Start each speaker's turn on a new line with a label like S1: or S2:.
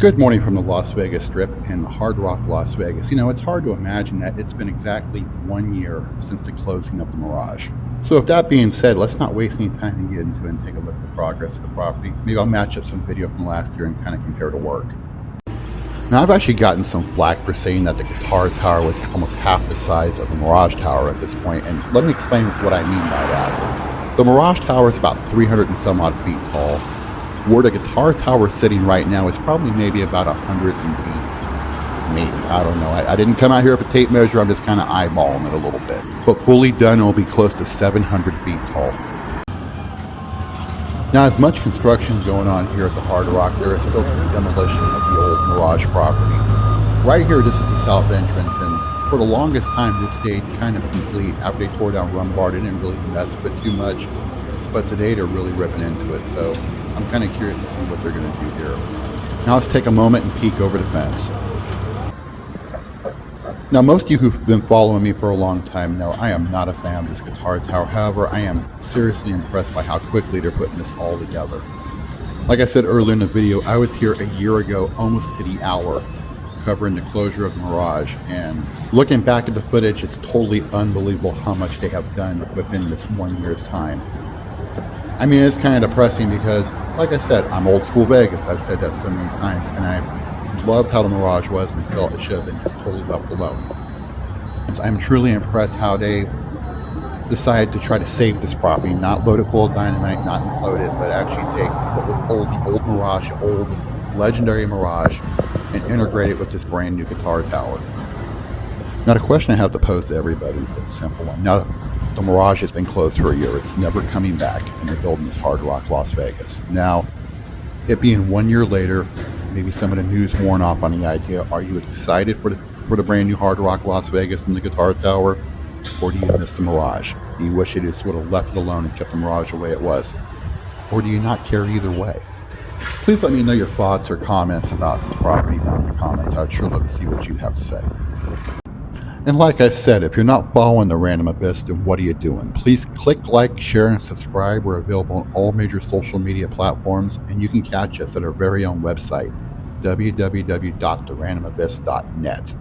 S1: Good morning from the Las Vegas Strip in the Hard Rock, Las Vegas. You know, it's hard to imagine that it's been exactly 1 year since the closing of the Mirage. So with that being said, let's not waste any time and get into it and take a look at the progress of the property. Maybe I'll match up some video from last year and kind of compare to work. Now, I've actually gotten some flack for saying that the Guitar Tower was almost half the size of the Mirage Tower at this point, and let me explain what I mean by that. The Mirage Tower is about 300 and some odd feet tall. Where the Guitar Tower is sitting right now is probably maybe about 180, maybe. I don't know. I didn't come out here with a tape measure. I'm just kind of eyeballing it a little bit. But fully done, it will be close to 700 feet tall. Now, as much construction is going on here at the Hard Rock, there is still some demolition of the old Mirage property. Right here, this is the south entrance, and for the longest time, this stayed kind of complete. After they tore down Rumbar, they didn't really mess with it too much, but today they're really ripping into it, so I'm kind of curious to see what they're going to do here. Now let's take a moment and peek over the fence. Now, most of you who've been following me for a long time know I am not a fan of this Guitar Tower. However, I am seriously impressed by how quickly they're putting this all together. Like I said earlier in the video, I was here a year ago, almost to the hour, covering the closure of the Mirage. And looking back at the footage, it's totally unbelievable how much they have done within this 1 year's time. I mean, it's kind of depressing because, like I said, I'm old school Vegas. I've said that so many times, and I loved how the Mirage was and felt it should have been just totally left alone. I'm truly impressed how they decided to try to save this property, not load it full of dynamite, not implode it, but actually take what was the old Mirage, old legendary Mirage, and integrate it with this brand new Guitar Tower. Now, the question I have to pose to everybody is a simple one. Now, the Mirage has been closed for a year. It's never coming back, and they're building this Hard Rock, Las Vegas. Now, it being 1 year later, maybe some of the news worn off on the idea. Are you excited for the brand new Hard Rock, Las Vegas and the Guitar Tower? Or do you miss the Mirage? Do you wish it just would have left it alone and kept the Mirage the way it was? Or do you not care either way? Please let me know your thoughts or comments about this property down in the comments. I'd sure love to see what you have to say. And like I said, if you're not following The Random Abyss, then what are you doing? Please click like, share, and subscribe. We're available on all major social media platforms, and you can catch us at our very own website, www.therandomabyss.net.